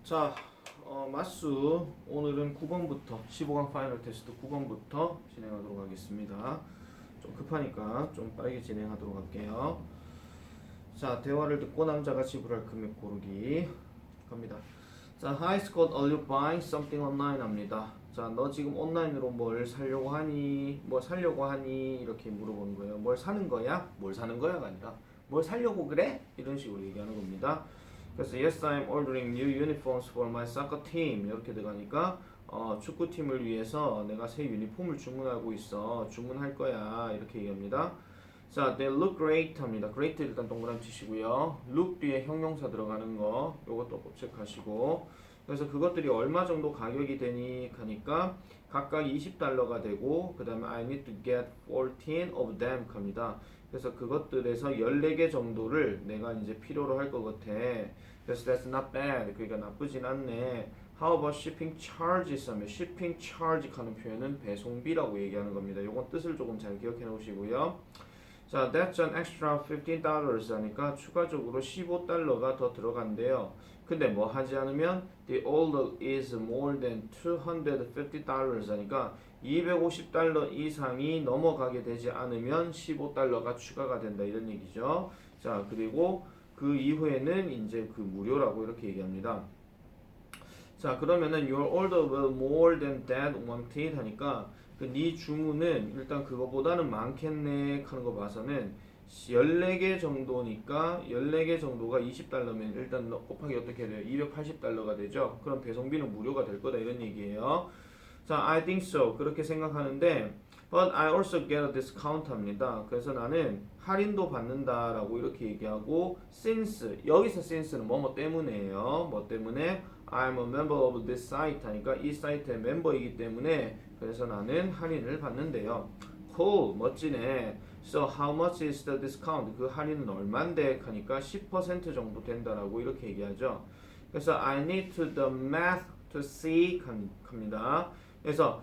자, 마수 오늘은 9번부터 15강 파이널 테스트 9번부터 진행하도록 하겠습니다. 좀 급하니까 좀 빠르게 진행하도록 할게요. 자, 대화를 듣고 남자가 지불할 금액 고르기 갑니다. 자, Hi Scott, are you buying something online? 합니다. 자, 너 지금 온라인으로 뭘 사려고 하니? 뭘 사려고 하니? 이렇게 물어보는 거예요. 뭘 사는 거야? 뭘 사는 거야가 아니라 뭘 사려고 그래? 이런 식으로 얘기하는 겁니다. 그래서 Yes, I'm ordering new uniforms for my soccer team. 이렇게 들어가니까 축구팀을 위해서 내가 새 유니폼을 주문하고 있어. 주문할 거야. 이렇게 얘기합니다. 자, they look great 합니다. great 일단 동그라미 치시고요. look 뒤에 형용사 들어가는 거 요것도 꼭 체크하시고, 그래서 그것들이 얼마 정도 가격이 되니 하니까 각각 $20가 되고, 그 다음에 I need to get 14 of them 합니다. 그래서 그것들에서 14개 정도를 내가 이제 필요로 할 것 같아. 그래서 that's not bad. 그러니까 나쁘진 않네. How about shipping charges 하면 shipping charge 하는 표현은 배송비라고 얘기하는 겁니다. 요건 뜻을 조금 잘 기억해 놓으시고요. 자, that's an extra $15 하니까 추가적으로 $15가 더 들어간대요. 근데 뭐 하지 않으면 the order is more than $250 하니까 $250 이상이 넘어가게 되지 않으면 $15가 추가가 된다 이런 얘기죠. 자, 그리고 그 이후에는 이제 그 무료라고 이렇게 얘기합니다. 자, 그러면은 your order will more than that wanted 하니까 네 주문은 일단 그거보다는 많겠네 하는 거 봐서는 14개 정도니까 14개 정도가 $20면 일단 곱하기 어떻게 돼요? $280가 되죠. 그럼 배송비는 무료가 될 거다 이런 얘기예요. 자, I think so. 그렇게 생각하는데 but I also get a discount 합니다. 그래서 나는 할인도 받는다라고 이렇게 얘기하고 since, 여기서 since는 뭐뭐 때문에예요. 뭐 때문에 I'm a member of this site 하니까 이 사이트의 멤버이기 때문에 그래서 나는 할인을 받는데요. Cool, 멋지네. So how much is the discount? 그 할인은 얼만데? 하니까 10% 정도 된다라고 이렇게 얘기하죠. 그래서 I need to do the math to see 합니다. 그래서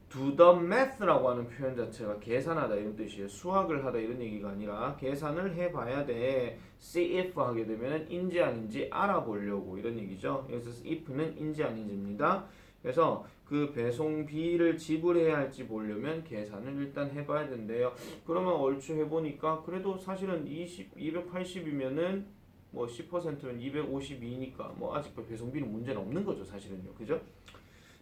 do the math라고 하는 표현 자체가 계산하다 이런 뜻이에요. 수학을 하다 이런 얘기가 아니라 계산을 해봐야 돼. see if 하게 되면 인지 아닌지 알아보려고 이런 얘기죠. 그래서 if는 인지 아닌지입니다. 그래서 그 배송비를 지불해야 할지 보려면 계산을 일단 해봐야 된대요. 그러면 얼추 해보니까 그래도 사실은 280이면은 뭐 10%면 252니까 뭐 아직 배송비는 문제는 없는 거죠 사실은요. 그죠?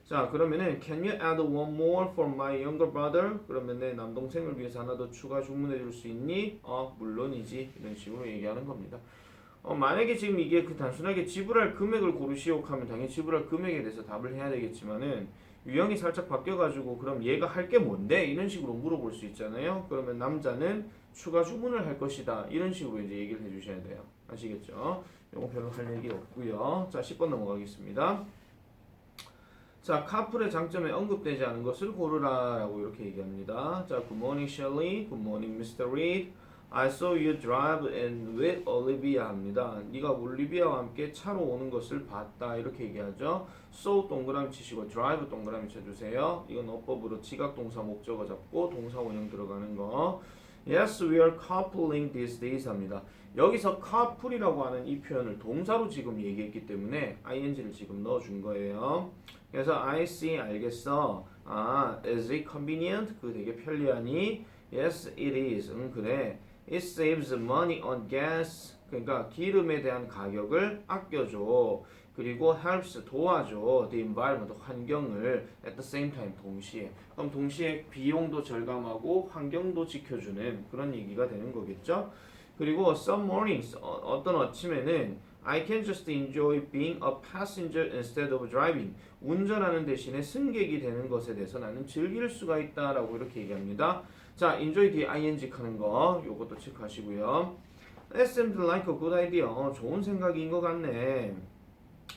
자, 그러면은 can you add one more for my younger brother? 그러면 내 남동생을 위해서 하나 더 추가 주문해 줄 수 있니? 물론이지. 이런 식으로 얘기하는 겁니다. 만약에 지금 이게 그 단순하게 지불할 금액을 고르시오 하면 당연히 지불할 금액에 대해서 답을 해야 되겠지만은 유형이 살짝 바뀌어가지고 그럼 얘가 할 게 뭔데? 이런 식으로 물어볼 수 있잖아요. 그러면 남자는 추가 주문을 할 것이다. 이런 식으로 이제 얘기를 해주셔야 돼요. 아시겠죠? 이거 별로 할 얘기 없고요. 자, 10번 넘어가겠습니다. 자, 카풀의 장점에 언급되지 않은 것을 고르라 라고 이렇게 얘기합니다. 자, Good morning Shelley, Good morning Mr. Reed. I saw you drive in with Olivia 합니다. 네가 올리비아와 함께 차로 오는 것을 봤다 이렇게 얘기하죠. So 동그라미 치시고 drive 동그라미 쳐주세요. 이건 어법으로 지각 동사 목적어 잡고 동사 원형 들어가는 거. Yes, we are carpooling these days 합니다. 여기서 carpool이라고 하는 이 표현을 동사로 지금 얘기했기 때문에 ing를 지금 넣어준 거예요. 그래서 I see, 알겠어. Is it convenient? 그 되게 편리하니? Yes, it is. 그래. It saves money on gas. 그러니까 기름에 대한 가격을 아껴줘. 그리고 helps, 도와줘. The environment, 환경을 at the same time, 동시에. 그럼 동시에 비용도 절감하고 환경도 지켜주는 그런 얘기가 되는 거겠죠. 그리고 some mornings, 어떤 아침에는 I can just enjoy being a passenger instead of driving. 운전하는 대신에 승객이 되는 것에 대해서 나는 즐길 수가 있다라고 이렇게 얘기합니다. 자, enjoy 뒤에 ing 하는 거 요것도 체크하시고요. That seems like a good idea. 좋은 생각인 것 같네.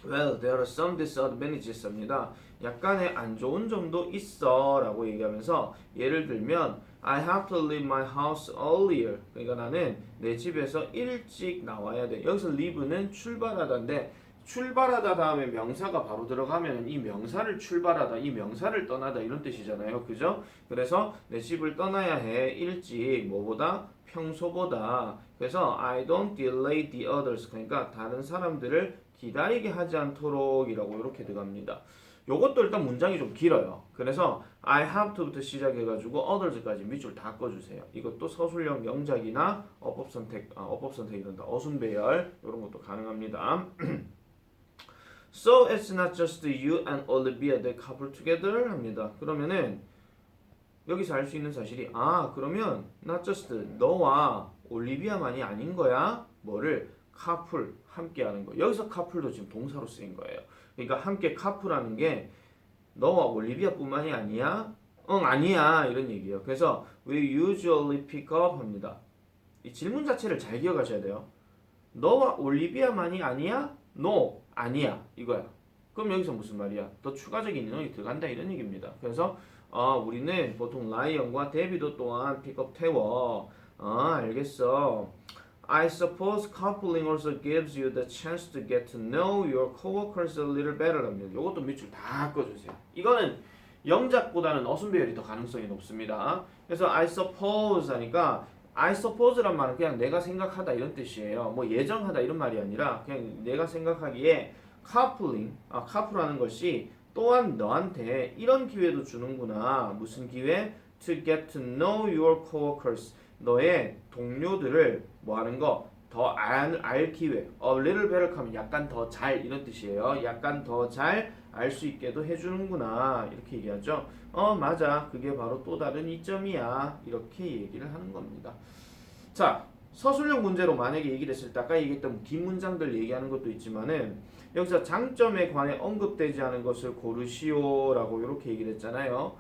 Well, there are some disadvantages 합니다. 약간의 안 좋은 점도 있어 라고 얘기하면서 예를 들면 I have to leave my house earlier. 그러니까 나는 내 집에서 일찍 나와야 돼. 여기서 leave는 출발하다인데 출발하다 다음에 명사가 바로 들어가면 이 명사를 출발하다, 이 명사를 떠나다 이런 뜻이잖아요. 그죠? 그래서 내 집을 떠나야 해. 일찍 뭐보다? 평소보다. 그래서 I don't delay the others. 그러니까 다른 사람들을 기다리게 하지 않도록이라고 이렇게 들어갑니다. 요것도 일단 문장이 좀 길어요. 그래서 I have to부터 시작해가지고 others까지 밑줄 다 꺼주세요. 이것도 서술형 영작이나 어법 선택이란다. 어순배열 이런 것도 가능합니다. So it's not just you and Olivia that couple together 합니다. 그러면은 여기서 알 수 있는 사실이 그러면 not just 너와 올리비아만이 아닌 거야. 뭐를 couple 함께 하는 거. 여기서 couple도 지금 동사로 쓰인 거예요. 그러니까 함께 couple하는 게 너와 올리비아뿐만이 아니야. 아니야 이런 얘기예요. 그래서 we usually pick up 합니다. 이 질문 자체를 잘 기억하셔야 돼요. 너와 올리비아만이 아니야? No, 아니야 이거야. 그럼 여기서 무슨 말이야? 더 추가적인 인원이 들어간다 이런 얘기입니다. 그래서 우리는 보통 라이언과 데비도 또한 픽업 태워. 알겠어. I suppose coupling also gives you the chance to get to know your coworkers a little better 합니다. 요것도 밑줄 다 꺼주세요. 이거는 영작보다는 어순배열이 더 가능성이 높습니다. 그래서 I suppose 하니까 I suppose란 말은 그냥 내가 생각하다 이런 뜻이에요. 뭐 예정하다 이런 말이 아니라 그냥 내가 생각하기에 coupling, couple하는 것이 또한 너한테 이런 기회도 주는구나. 무슨 기회? To get to know your coworkers. 너의 동료들을 뭐 하는 거? 더 알 기회. A little better 하면 약간 더 잘 이런 뜻이에요. 약간 더 잘 알 수 있게도 해주는구나. 이렇게 얘기하죠. 맞아. 그게 바로 또 다른 이점이야. 이렇게 얘기를 하는 겁니다. 자, 서술형 문제로 만약에 얘기를 했을 때 아까 얘기했던 긴 문장들 얘기하는 것도 있지만은 여기서 장점에 관해 언급되지 않은 것을 고르시오라고 이렇게 얘기를 했잖아요.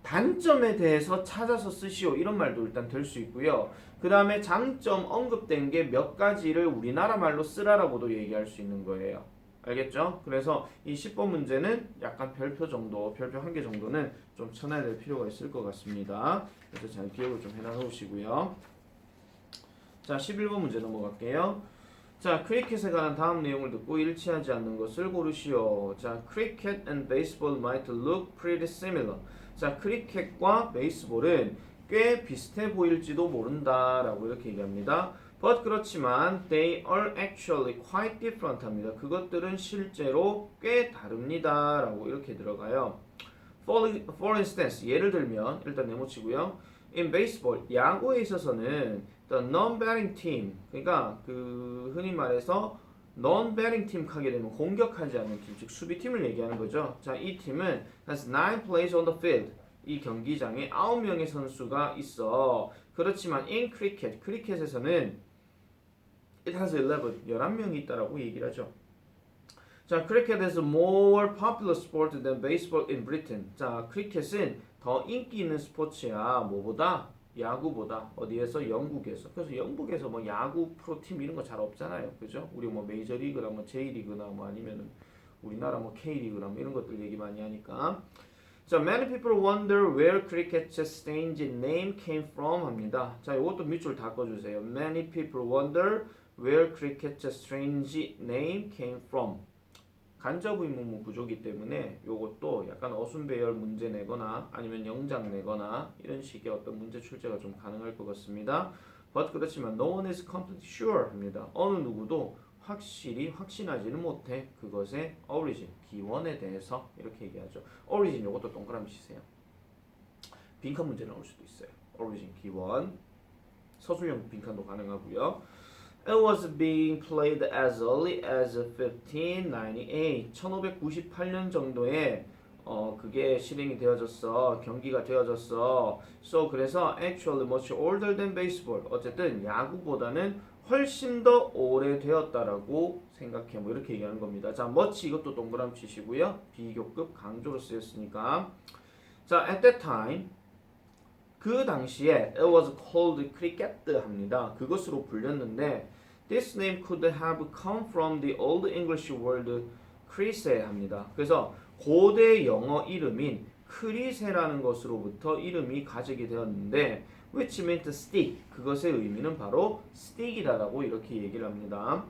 단점에 대해서 찾아서 쓰시오 이런 말도 일단 될 수 있고요. 그 다음에 장점 언급된 게 몇 가지를 우리나라 말로 쓰라라고도 얘기할 수 있는 거예요. 알겠죠? 그래서 이 10번 문제는 약간 별표 정도, 별표 한 개 정도는 좀 쳐놔야 될 필요가 있을 것 같습니다. 그래서 잘 기억을 좀 해놔놓으시고요. 자, 11번 문제 넘어갈게요. 자, 크리켓에 관한 다음 내용을 듣고 일치하지 않는 것을 고르시오. 자, cricket and baseball might look pretty similar. 자, 크리켓과 베이스볼은 꽤 비슷해 보일지도 모른다라고 이렇게 얘기합니다. But 그렇지만 they are actually quite different 합니다. 그것들은 실제로 꽤 다릅니다라고 이렇게 들어가요. For instance, 예를 들면 일단 네모치고요. In baseball, 야구에 있어서는 the non-batting team, 그러니까 그 흔히 말해서 non-batting team 하게 되면 공격하지 않는 팀, 즉 수비팀을 얘기하는 거죠. 자, 이 팀은 has 9 players on the field. 이 경기장에 9명의 선수가 있어. 그렇지만 in cricket, 크리켓에서는 it has 11명이 있다라고 얘기를 하죠. 자, cricket is more popular sport than baseball in Britain. 자, 크리켓은 더 인기 있는 스포츠야. 뭐보다? 야구보다. 어디에서? 영국에서. 그래서 영국에서 뭐 야구 프로팀 이런 거 잘 없잖아요. 그죠? 우리 뭐 메이저리그나 뭐 J리그나 뭐 아니면은 우리나라 뭐 K리그나 뭐 이런 것들 얘기 많이 하니까. 자, many people wonder where cricket's strange name came from 합니다. 자, 이것도 밑줄 다 꺼주세요. Many people wonder where cricket's strange name came from. 간접 의문문 구조기 때문에 이것도 약간 어순배열 문제 내거나 아니면 영작 내거나 이런 식의 어떤 문제 출제가 좀 가능할 것 같습니다. But 그렇지만 no one is completely sure 합니다. 어느 누구도 확실히 확신하지는 못해 그것의 origin, 기원에 대해서 이렇게 얘기하죠. origin 이것도 동그라미 치세요. 빈칸 문제 나올 수도 있어요. origin, 기원, 서술형 빈칸도 가능하고요. It was being played as early as 1598. 1598년 정도에 그게 실행이 되어졌어. 경기가 되어졌어. So 그래서 actually much older than baseball. 어쨌든 야구보다는 훨씬 더 오래되었다라고 생각해. 뭐 이렇게 얘기하는 겁니다. 자, much 이것도 동그라미 치시고요. 비교급 강조로 쓰였으니까. 자, at that time 그 당시에 it was called cricket 합니다. 그것으로 불렸는데 this name could have come from the old English word 크리세 합니다. 그래서 고대 영어 이름인 크리세라는 것으로부터 이름이 가지게 되었는데 which meant stick. 그것의 의미는 바로 stick이다라고 이렇게 얘기를 합니다.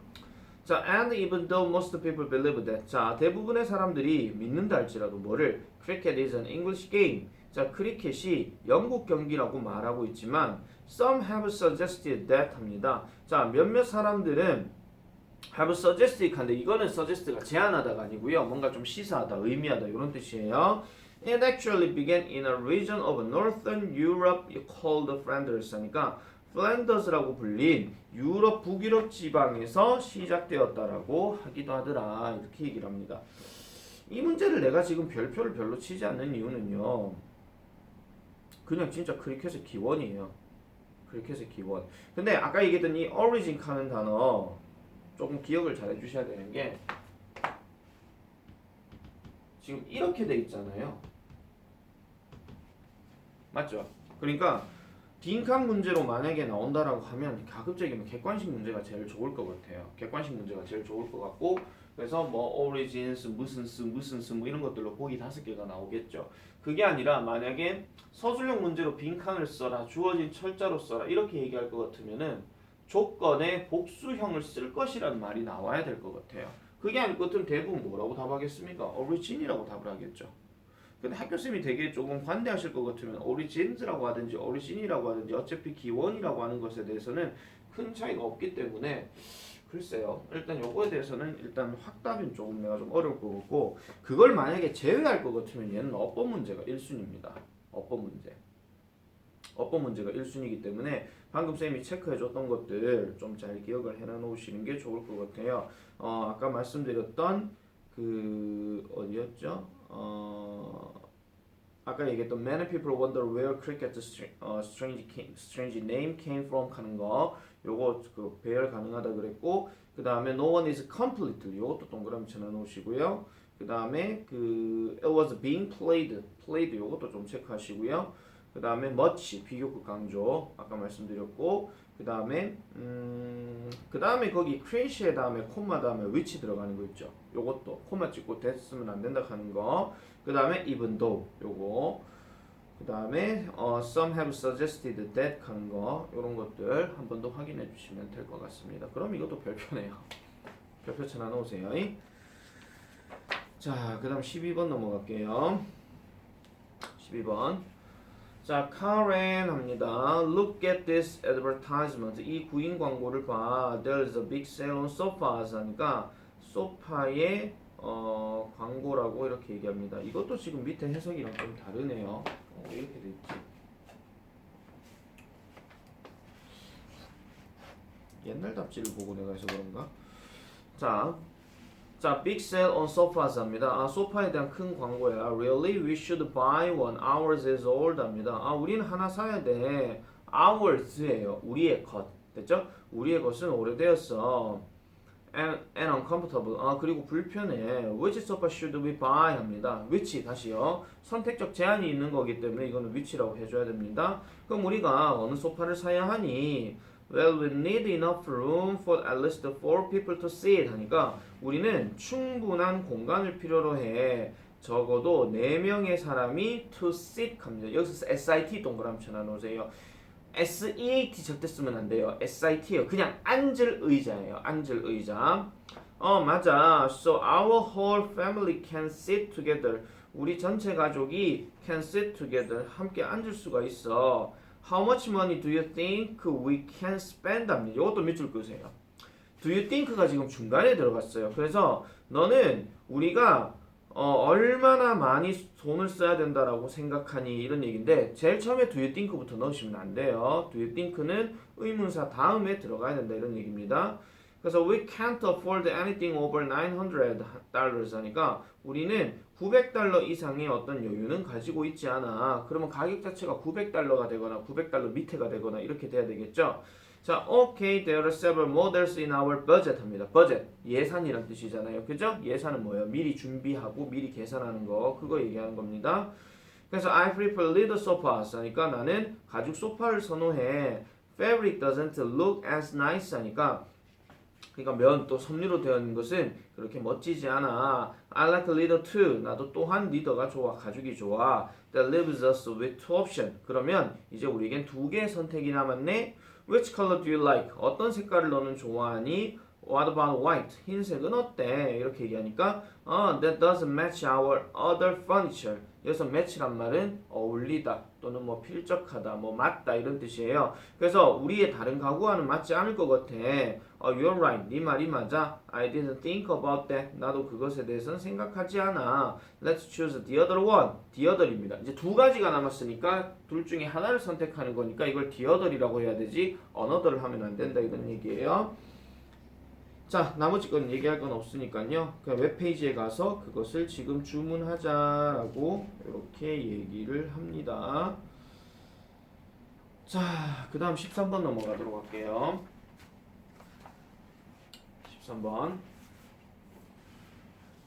자, and even though most people believe that. 자, 대부분의 사람들이 믿는다 할지라도 뭐를? Cricket is an English game. 자, 크리켓이 영국 경기라고 말하고 있지만 some have suggested that 합니다. 자, 몇몇 사람들은 have suggested 한데 이거는 suggest가 제안하다가 아니고요. 뭔가 좀 시사하다, 의미하다 이런 뜻이에요. It actually began in a region of northern Europe called Flanders 하니까 플랜더스라고 불린 유럽 북유럽 지방에서 시작되었다라고 하기도 하더라. 이렇게 얘기를 합니다. 이 문제를 내가 지금 별표를 별로 치지 않는 이유는요. 그냥 진짜 크리켓의 기원이에요. 크리켓의 기원. 근데 아까 얘기했던 이 origin 하는 단어 조금 기억을 잘 해주셔야 되는 게 지금 이렇게 돼 있잖아요. 맞죠? 그러니까 빈칸 문제로 만약에 나온다라고 하면 가급적이면 객관식 문제가 제일 좋을 것 같아요. 객관식 문제가 제일 좋을 것 같고 그래서 뭐 origins 무슨 수 뭐 이런 것들로 보기 5개가 나오겠죠. 그게 아니라 만약에 서술형 문제로 빈칸을 써라 주어진 철자로 써라 이렇게 얘기할 것 같으면은 조건에 복수형을 쓸 것이라는 말이 나와야 될 것 같아요. 그게 아닐 것 같으면 대부분 뭐라고 답하겠습니까? origin이라고 답을 하겠죠. 근데 학교쌤이 되게 조금 관대하실 것 같으면 origins,라고 하든지 origin이라고 하든지 어차피 기원이라고 하는 것에 대해서는 큰 차이가 없기 때문에 글쎄요. 일단 요거에 대해서는 일단 확답은 조금 내가 좀 어려울 것 같고 그걸 만약에 제외할 것 같으면 얘는 어법 문제가 1순위입니다. 어법 문제. 어법 문제가 1순위이기 때문에 방금 쌤이 체크해줬던 것들 좀 잘 기억을 해놓으시는 게 좋을 것 같아요. 아까 말씀드렸던 그 어디였죠? 아까 얘기했던 many people wonder where cricket's strange name came from 하는 거 요거 그 배열 가능하다 그랬고 그 다음에 no one is complete 요것도 동그라미 쳐놓으시고요. 그 다음에 그 it was being played 요것도 좀 체크하시고요. 그 다음에 much 비교급 강조 아까 말씀드렸고 그 다음에 거기 crash의 다음에 콤마 다음에 which 들어가는 거 있죠. 요것도 콤마 찍고 됐으면 안 된다 하는 거. 그 다음에 even though 요거. 그 다음에 some have suggested that 하는 거 요런 것들 한 번 더 확인해 주시면 될 것 같습니다. 그럼 이것도 별표네요. 별표 쳐놔 놓으세요. 자, 그 다음 12번 넘어갈게요. 12번. 자, 카렌 합니다. Look at this advertisement. 이 구인 광고를 봐. There's a big sale on sofas 하니까 소파의 광고라고 이렇게 얘기합니다. 이것도 지금 밑에 해석이랑 좀 다르네요. 이렇게 돼 있지. 옛날 답지를 보고 내가 해서 그런가? 자, big sale on sofas 합니다. 소파에 대한 큰 광고야. Really? We should buy one. Ours is old 합니다. 우리는 하나 사야 돼. Ours예요. 우리의 것. 됐죠? 우리의 것은 오래되었어. And uncomfortable. 그리고 불편해. Which sofa should we buy 합니다. which 다시요. 선택적 제한이 있는 거기 때문에 이거는 which라고 해줘야 됩니다. 그럼 우리가 어느 소파를 사야 하니? Well, we need enough room for at least 4 people to sit 하니까 우리는 충분한 공간을 필요로 해. 적어도 4명의 사람이 to sit 합니다. 여기서 SIT 동그라미 쳐놔놓으세요. SEAT 절대 쓰면 안 돼요. SIT예요. 그냥 앉을 의자예요. 앉을 의자. 맞아. So our whole family can sit together. 우리 전체 가족이 can sit together. 함께 앉을 수가 있어. How much money do you think we can spend? 합니다. 이것도 밑줄 끄세요. Do you think가 지금 중간에 들어갔어요. 그래서 너는 우리가 얼마나 많이 돈을 써야 된다라고 생각하니 이런 얘기인데 제일 처음에 do you think부터 넣으시면 안 돼요. do you think는 의문사 다음에 들어가야 된다 이런 얘기입니다. 그래서 we can't afford anything over $900 하니까 우리는 $900 이상의 어떤 여유는 가지고 있지 않아. 그러면 가격 자체가 $900가 되거나 $900 밑에가 되거나 이렇게 돼야 되겠죠. 자, okay, there are several models in our budget 합니다. budget, 예산이란 뜻이잖아요. 그죠? 예산은 뭐예요? 미리 준비하고 미리 계산하는 거, 그거 얘기하는 겁니다. 그래서 I prefer little sofas 하니까 나는 가죽 소파를 선호해. Fabric doesn't look as nice 하니까 그러니까 면 또 섬유로 되어 있는 것은 그렇게 멋지지 않아. I like leather too. 나도 또한 리더가 좋아. 가죽이 좋아. That leaves us with two options. 그러면 이제 우리에겐 2개의 선택이 남았네. Which color do you like? 어떤 색깔을 너는 좋아하니? What about white? 흰색은 어때? 이렇게 얘기하니까 that doesn't match our other furniture. 여기서 match란 말은 어울리다 또는 뭐 필적하다, 뭐 맞다 이런 뜻이에요. 그래서 우리의 다른 가구와는 맞지 않을 것 같아. You're right. 네 말이 맞아. I didn't think about that. 나도 그것에 대해서는 생각하지 않아. Let's choose the other one. The other입니다. 이제 두 가지가 남았으니까 둘 중에 하나를 선택하는 거니까 이걸 the other이라고 해야 되지 another를 하면 안 된다 이런 얘기예요. 자, 나머지 건 얘기할 건 없으니까요. 그냥 웹페이지에 가서 그것을 지금 주문하자라고 이렇게 얘기를 합니다. 자, 그 다음 13번 넘어가도록 할게요. 13번.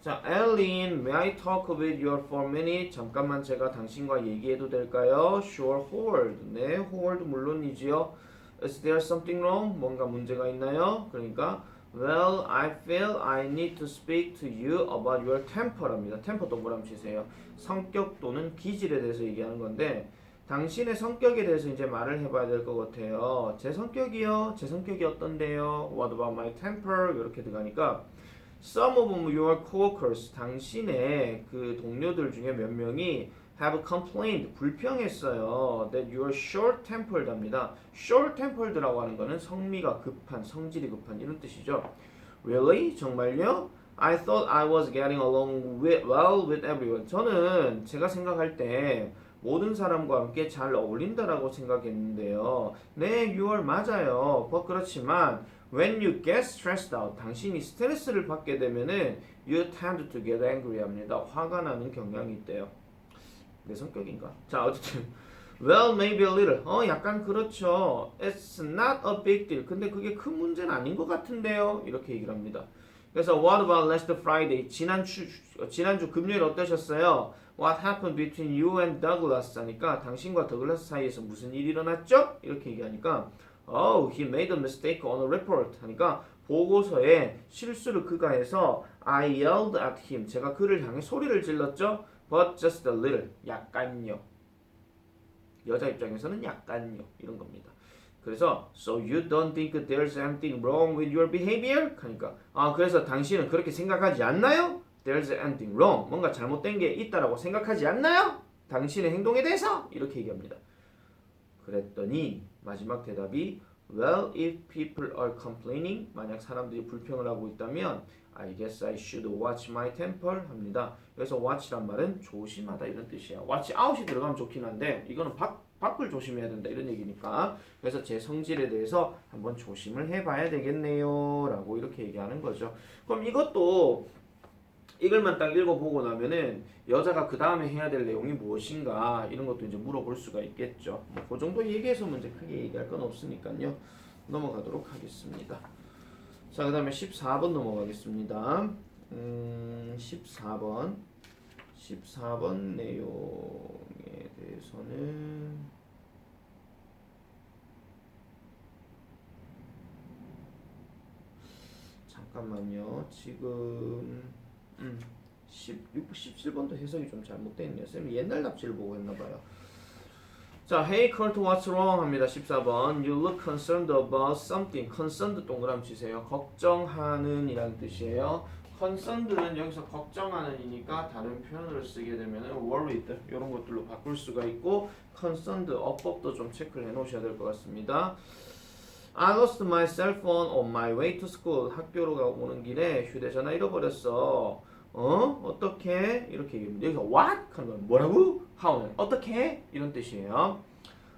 자, Eileen, may I talk with you for a minute? 잠깐만 제가 당신과 얘기해도 될까요? Sure, hold. 네, hold 물론이지요. Is there something wrong? 뭔가 문제가 있나요? 그러니까 Well, I feel I need to speak to you about your temper랍니다. temper 동그라미 치세요. 성격 또는 기질에 대해서 얘기하는 건데 당신의 성격에 대해서 이제 말을 해봐야 될 것 같아요. 제 성격이요? 제 성격이 어떤데요? What about my temper? 이렇게 들어가니까 Some of your coworkers, 당신의 그 동료들 중에 몇 명이 have complained, 불평했어요. That you are short-tempered 합니다. short-tempered라고 하는 거는 성미가 급한, 성질이 급한 이런 뜻이죠. Really? 정말요? I thought I was getting along well with everyone. 저는 제가 생각할 때 모든 사람과 함께 잘 어울린다라고 생각했는데요. 네, you are 맞아요. 그렇지만 when you get stressed out, 당신이 스트레스를 받게 되면은 you tend to get angry 합니다. 화가 나는 경향이 있대요. 내 성격인가? 자, 어쨌든 well, maybe a little. 약간 그렇죠. It's not a big deal. 근데 그게 큰 문제는 아닌 것 같은데요. 이렇게 얘기를 합니다. 그래서 what about last Friday? 지난주 금요일 어떠셨어요? What happened between you and Douglas? 하니까 당신과 더글라스 사이에서 무슨 일이 일어났죠? 이렇게 얘기하니까 Oh, he made a mistake on a report. 하니까 보고서에 실수를 그가 해서 I yelled at him. 제가 그를 향해 소리를 질렀죠? But just a little. 약간요. 여자 입장에서는 약간요. 이런 겁니다. 그래서 So you don't think there's anything wrong with your behavior? 하니까 그래서 당신은 그렇게 생각하지 않나요? There's anything wrong. 뭔가 잘못된 게 있다라고 생각하지 않나요? 당신의 행동에 대해서? 이렇게 얘기합니다. 그랬더니 마지막 대답이 Well, if people are complaining, 만약 사람들이 불평을 하고 있다면 I guess I should watch my temper 합니다. 그래서 watch란 말은 조심하다 이런 뜻이에요. watch out이 들어가면 좋긴 한데 이거는 밖을 조심해야 된다 이런 얘기니까 그래서 제 성질에 대해서 한번 조심을 해봐야 되겠네요 라고 이렇게 얘기하는 거죠. 그럼 이것도 이걸만 딱 읽어보고 나면은 여자가 그 다음에 해야 될 내용이 무엇인가 이런 것도 이제 물어볼 수가 있겠죠. 그 정도 얘기해서 문제 크게 얘기할 건 없으니까요. 넘어가도록 하겠습니다. 자, 그 다음에 14번 넘어가겠습니다. 14번 내용에 대해서는 잠깐만요. 지금 17번도 해석이 좀 잘못되어 있네요. 쌤이 옛날 답지를 보고 했나봐요. 자, Hey Kurt, what's wrong? 합니다. 14번. You look concerned about something. concerned 동그라미 치세요. 걱정하는 이라는 뜻이에요. concerned는 여기서 걱정하는 이니까 다른 표현으로 쓰게 되면 worried 이런 것들로 바꿀 수가 있고 concerned 어법도 좀 체크를 해 놓으셔야 될 것 같습니다. I lost my cell phone on my way to school. 학교로 가오는 길에 휴대전화 잃어버렸어. 어떻게? 이렇게 얘기합니다. 여기서 what? 하는 건 뭐라고? how는 어떻게? 이런 뜻이에요.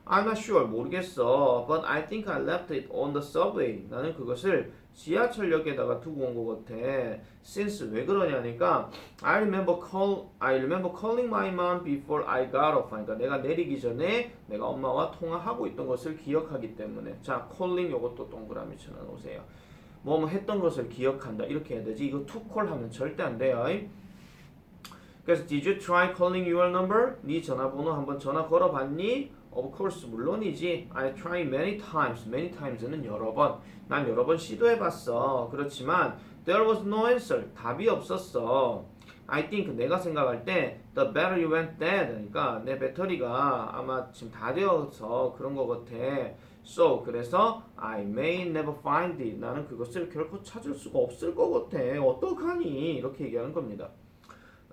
I'm not sure. 모르겠어. But I think I left it on the subway. 나는 그것을 지하철역에다가 두고 온 것 같아. Since 왜 그러냐니까 I remember calling my mom before I got off. 그러니까 내가 내리기 전에 내가 엄마와 통화하고 있던 것을 기억하기 때문에. 자, calling 요것도 동그라미 쳐놓으세요. 뭐 했던 것을 기억한다 이렇게 해야 되지. 이거 to call 하면 절대 안 돼요. 그래서 did you try calling your number? 네 전화번호 한번 전화 걸어봤니? Of course 물론이지. I tried many times. Many times는 여러 번. 난 여러 번 시도해봤어. 그렇지만 there was no answer. 답이 없었어. I think 내가 생각할 때 the battery went dead. 그러니까 내 배터리가 아마 지금 다 되어서 그런 것 같아. So 그래서 I may never find it. 나는 그것을 결코 찾을 수가 없을 것 같아. 어떡하니? 이렇게 얘기하는 겁니다.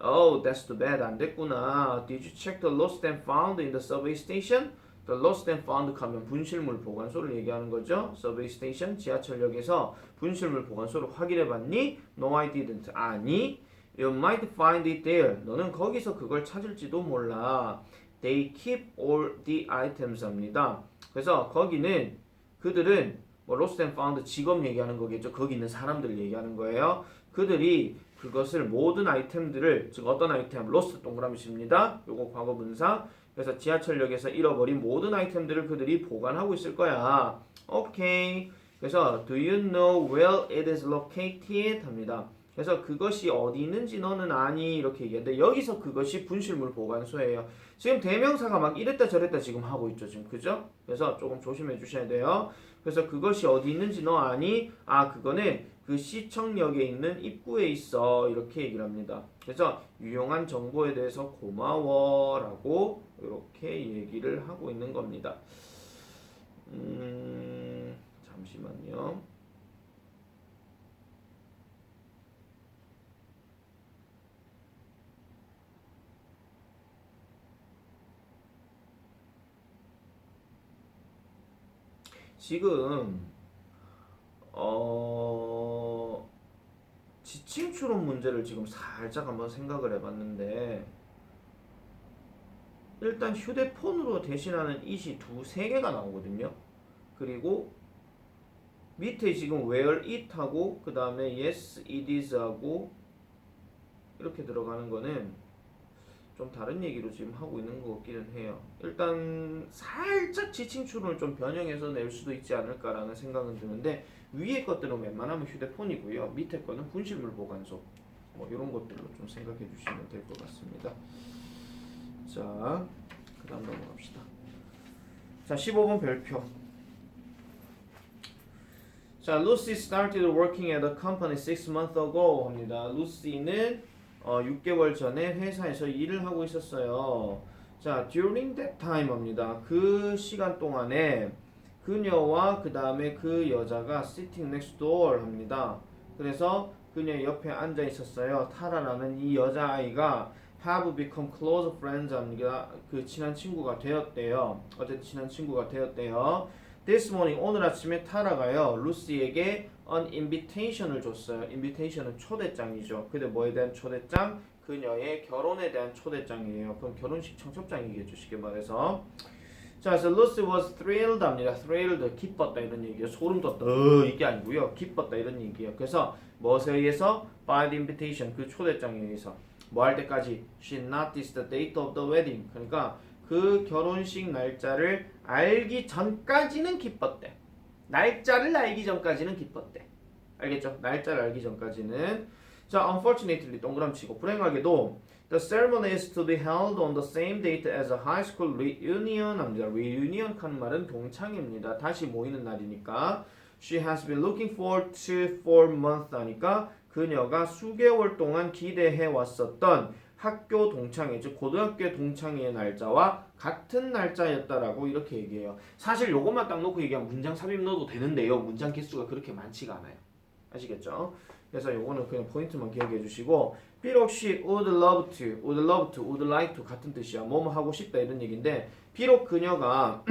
Oh, that's too bad. 안 됐구나. Did you check the lost and found in the subway station? The lost and found 가면 분실물 보관소를 얘기하는 거죠. Subway station, 지하철역에서 분실물 보관소를 확인해봤니? No, I didn't. 아니, you might find it there. 너는 거기서 그걸 찾을지도 몰라. They keep all the items 합니다. 그래서 거기는 그들은 뭐 lost and found 직업 얘기하는 거겠죠. 거기 있는 사람들 얘기하는 거예요. 그들이 그것을 모든 아이템들을 즉 어떤 아이템 lost 동그라미입니다. 요거 과거 분사. 그래서 지하철역에서 잃어버린 모든 아이템들을 그들이 보관하고 있을 거야. 오케이. 그래서 do you know where it is located 합니다. 그래서 그것이 어디 있는지 너는 아니 이렇게 얘기하는데 여기서 그것이 분실물 보관소예요. 지금 대명사가 막 이랬다 저랬다 지금 하고 있죠. 지금 그죠? 그래서 조금 조심해 주셔야 돼요. 그래서 그것이 어디 있는지 너 아니? 아 그거는 그 시청역에 있는 입구에 있어 이렇게 얘기를 합니다. 그래서 유용한 정보에 대해서 고마워라고 이렇게 얘기를 하고 있는 겁니다. 잠시만요. 지금 지침 추론 문제를 지금 살짝 한번 생각을 해봤는데 일단 휴대폰으로 대신하는 it이 세 개가 나오거든요. 그리고 밑에 지금 where it 하고 그 다음에 yes it is 하고 이렇게 들어가는 거는 좀 다른 얘기로 지금 하고 있는 것 같기는 해요. 일단 살짝 지침 추론을 좀 변형해서 낼 수도 있지 않을까라는 생각은 드는데 위에 것들은 웬만하면 휴대폰이고요. 밑에 거는 분실물 보관소 뭐 이런 것들로 좀 생각해 주시면 될 것 같습니다. 자, 그 다음 넘어갑시다. 자, 15번 별표. 자, Lucy started working at a company 6 months ago 합니다. 루시는 6개월 전에 회사에서 일을 하고 있었어요. 자, during that time 합니다. 그 시간 동안에 그녀와 그 다음에 그 여자가 sitting next door 합니다. 그래서 그녀 옆에 앉아 있었어요. 타라라는 이 여자아이가 have become close friends 합니다. 그 친한 친구가 되었대요. 어쨌든 친한 친구가 되었대요. This morning 오늘 아침에 타라가요 루시에게 an invitation을 줬어요. invitation은 초대장이죠. 근데 뭐에 대한 초대장? 그녀의 결혼에 대한 초대장이에요. 그럼 결혼식 청첩장이겠죠. 쉽게 말해서. 자, 그래서 Lucy was thrilled 합니다. thrilled 기뻤다 이런 얘기예요. 소름 돋다 이게 아니고요. 기뻤다 이런 얘기예요. 그래서 무엇에 의해서? by the invitation 그 초대장에 의해서. 뭐 할 때까지? She noticed the date of the wedding. 그러니까 그 결혼식 날짜를 알기 전까지는 기뻤대. 날짜를 알기 전까지는 기뻤대. 알겠죠? 날짜를 알기 전까지는. 자, unfortunately 동그라미 치고 불행하게도 the ceremony is to be held on the same date as a high school reunion 합니다. reunion 하는 말은 동창입니다. 다시 모이는 날이니까. She has been looking forward to for months 하니까 그녀가 수개월 동안 기대해 왔었던 학교 동창회, 즉 고등학교 동창회의 날짜와 같은 날짜였다라고 이렇게 얘기해요. 사실 요것만 딱 놓고 얘기하면 문장 삽입 넣어도 되는데요. 문장 개수가 그렇게 많지가 않아요. 아시겠죠? 그래서 요거는 그냥 포인트만 기억해 주시고 비록 she would love to, would like to 같은 뜻이야. 뭐뭐 하고 싶다 이런 얘기인데 비록 그녀가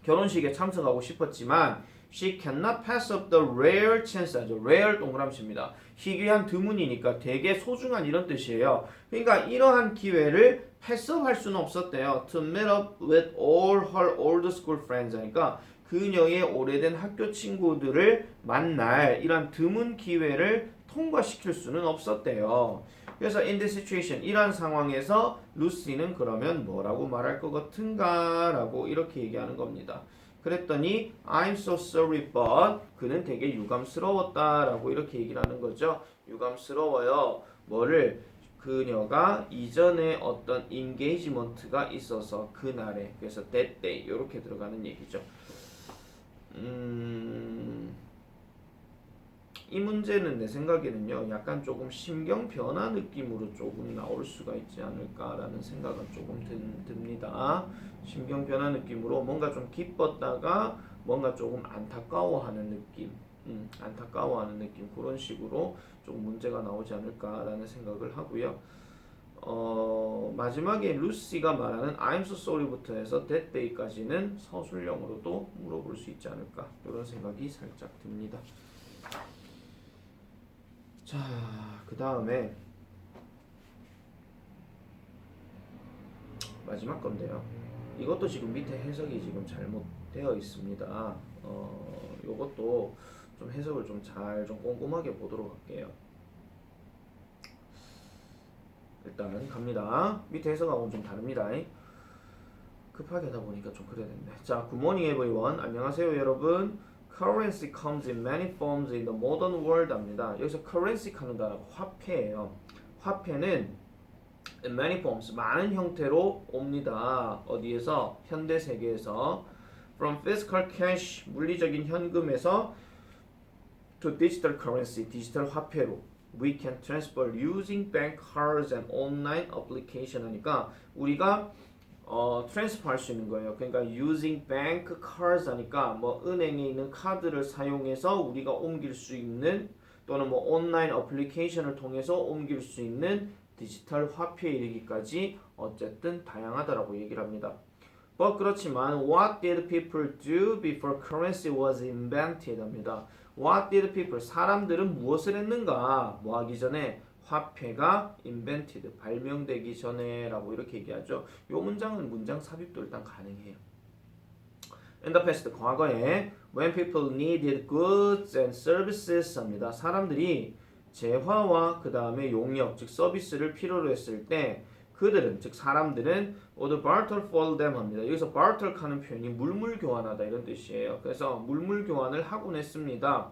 결혼식에 참석하고 싶었지만 she cannot pass up the rare chance. rare 동그라미입니다. 희귀한 드문이니까 되게 소중한 이런 뜻이에요. 그러니까 이러한 기회를 패스업할 수는 없었대요. To meet up with all her old school friends. 그러니까 그녀의 오래된 학교 친구들을 만날 이런 드문 기회를 통과시킬 수는 없었대요. 그래서 in this situation 이런 상황에서 루시는 그러면 뭐라고 말할 것 같은가 라고 이렇게 얘기하는 겁니다. 그랬더니 I'm so sorry but 그는 되게 유감스러웠다라고 이렇게 얘기를 하는 거죠. 유감스러워요. 뭐를? 그녀가 이전에 어떤 engagement가 있어서 그날에 그래서 that day 이렇게 들어가는 얘기죠. 이 문제는 내 생각에는요, 약간 조금 심경 변화 느낌으로 조금 나올 수가 있지 않을까라는 생각은 조금 듭니다. 심경 변화 느낌으로 뭔가 좀 기뻤다가 뭔가 조금 안타까워하는 느낌, 안타까워하는 느낌, 그런 식으로 좀 문제가 나오지 않을까라는 생각을 하고요. 마지막에 루시가 말하는 I'm so sorry부터 해서 that day까지는 서술형으로도 물어볼 수 있지 않을까, 이런 생각이 살짝 듭니다. 자, 그 다음에 마지막 건데요. 이것도 지금 밑에 해석이 지금 잘못되어 있습니다. 요것도 좀 해석을 좀 잘 좀 꼼꼼하게 보도록 할게요. 일단 갑니다. 밑에 해석하고는 좀 다릅니다. 급하게 하다 보니까 좀 그래야 됐네. 자, Good morning everyone. 안녕하세요 여러분. Currency comes in many forms in the modern world 합니다. 여기서 currency 하는 단어가 화폐예요. 화폐는 in many forms, 많은 형태로 옵니다. 어디에서? 현대 세계에서. From physical cash, 물리적인 현금에서 to digital currency, 디지털 화폐로. We can transfer using bank cards and online application 하니까 우리가 transfer 할 수 있는 거예요. 그러니까 using bank cards 하니까 뭐 은행에 있는 카드를 사용해서 우리가 옮길 수 있는, 또는 뭐 온라인 어플리케이션을 통해서 옮길 수 있는 디지털 화폐에 이르기까지 어쨌든 다양하다라고 얘기를 합니다. But 그렇지만 what did people do before currency was invented 합니다. What did people, 사람들은 무엇을 했는가? 뭐 하기 전에? 화폐가 invented, 발명되기 전에 라고 이렇게 얘기하죠. 이 문장은 문장 삽입도 일단 가능해요. In the past, 과거에 when people needed goods and services 합니다. 사람들이 재화와 그 다음에 용역, 즉 서비스를 필요로 했을 때 그들은, 즉 사람들은 would barter for them 합니다. 여기서 barter 하는 표현이 물물 교환하다 이런 뜻이에요. 그래서 물물 교환을 하곤 했습니다.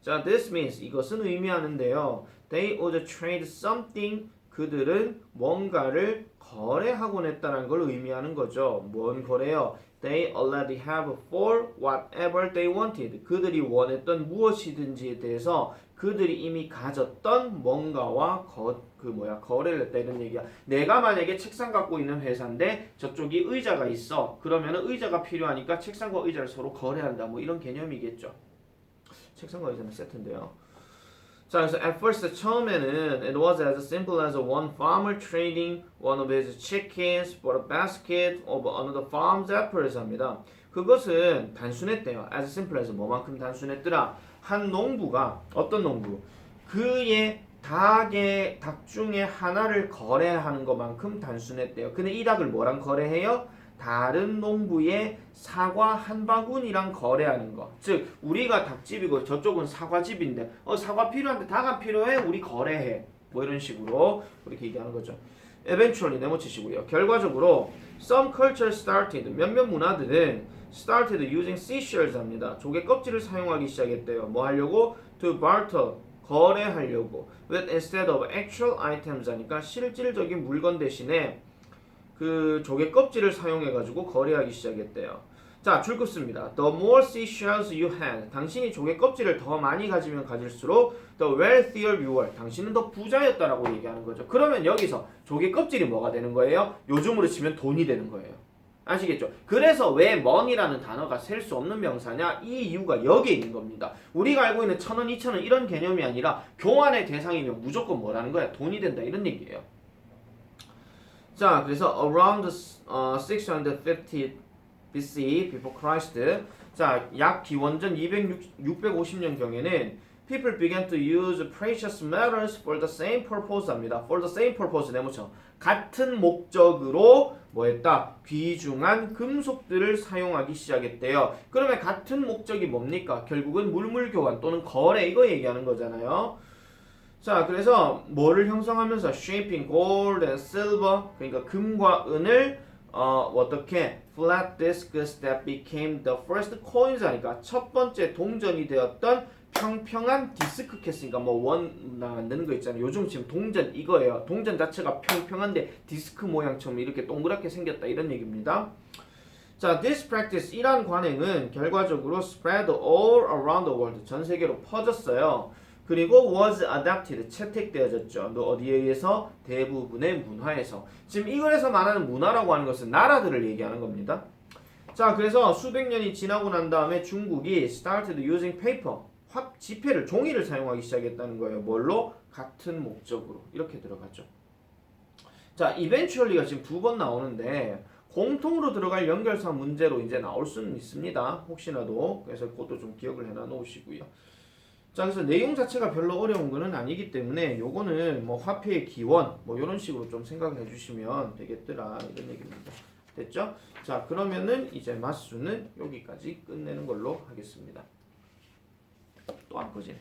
자, this means, 이것은 의미하는데요. They would trade something, 그들은 뭔가를 거래하곤 했다는 걸 의미하는 거죠. 뭔 거래요? They already have for whatever they wanted. 그들이 원했던 무엇이든지에 대해서 그들이 이미 가졌던 뭔가와 거래를 했다 이런 얘기야. 내가 만약에 책상 갖고 있는 회사인데 저쪽이 의자가 있어. 그러면은 의자가 필요하니까 책상과 의자를 서로 거래한다. 뭐 이런 개념이겠죠. 책상과 의자는 세트인데요. 자, 그래서 at first 처음에는 it was as simple as one farmer trading one of his chickens for a basket of another farm's apples 합니다. 그것은 단순했대요. as simple as 뭐만큼 단순했더라? 한 농부가, 어떤 농부? 그의 닭 중에 하나를 거래하는 것만큼 단순했대요. 근데 이 닭을 뭐랑 거래해요? 다른 농부의 사과 한 바구니랑 거래하는 거. 즉 우리가 닭집이고 저쪽은 사과집인데 사과 필요한데 닭 안 필요해? 우리 거래해. 뭐 이런 식으로 그렇게 얘기하는 거죠. Eventually 네모치시고요. 결과적으로 some cultures started, 몇몇 문화들은 started using seashells 합니다. 조개 껍질을 사용하기 시작했대요. 뭐 하려고? To barter, 거래하려고. With instead of actual items 하니까 실질적인 물건 대신에 그 조개 껍질을 사용해가지고 거래하기 시작했대요. 자, 줄 긋습니다. The more seashells you had, 당신이 조개 껍질을 더 많이 가지면 가질수록 the wealthier you were, 당신은 더 부자였다라고 얘기하는 거죠. 그러면 여기서 조개 껍질이 뭐가 되는 거예요? 요즘으로 치면 돈이 되는 거예요. 아시겠죠? 그래서 왜 money라는 단어가 셀 수 없는 명사냐? 이 이유가 여기에 있는 겁니다. 우리가 알고 있는 1,000원, 2,000원 이런 개념이 아니라 교환의 대상이면 무조건 뭐라는 거야? 돈이 된다 이런 얘기예요. 자, 그래서 around 650 BC, before Christ, 자, 약 기원전 650년 경에는 people began to use precious metals for the same purpose 합니다. for the same purpose, 네모처럼 같은 목적으로 뭐 했다? 귀중한 금속들을 사용하기 시작했대요. 그러면 같은 목적이 뭡니까? 결국은 물물 교환 또는 거래, 이거 얘기하는 거잖아요. 자, 그래서 뭐를 형성하면서 shaping gold and silver, 그러니까 금과 은을 어떻게 flat discs that became the first coins 하니까 첫 번째 동전이 되었던 평평한 디스크 캐스니까 뭐 원 만드는 거 있잖아요. 요즘 지금 동전 이거예요. 동전 자체가 평평한데 디스크 모양처럼 이렇게 동그랗게 생겼다 이런 얘기입니다. 자, this practice, 이러한 관행은 결과적으로 spread all around the world, 전 세계로 퍼졌어요. 그리고 was adopted 채택되어졌죠. 너 어디에 의해서? 대부분의 문화에서. 지금 이글에서 말하는 문화라고 하는 것은 나라들을 얘기하는 겁니다. 자, 그래서 수백 년이 지나고 난 다음에 중국이 started using paper 지폐를 종이를 사용하기 시작했다는 거예요. 뭘로? 같은 목적으로 이렇게 들어가죠. 자, eventually가 지금 두 번 나오는데 공통으로 들어갈 연결사 문제로 이제 나올 수는 있습니다. 혹시나도. 그래서 그것도 좀 기억을 해놔 놓으시고요. 자, 그래서 내용 자체가 별로 어려운 거는 아니기 때문에 요거는 뭐 화폐의 기원 뭐 이런 식으로 좀 생각해 주시면 되겠더라 이런 얘기입니다. 됐죠? 자, 그러면은 이제 마수는 여기까지 끝내는 걸로 하겠습니다. 또 안 꺼지네.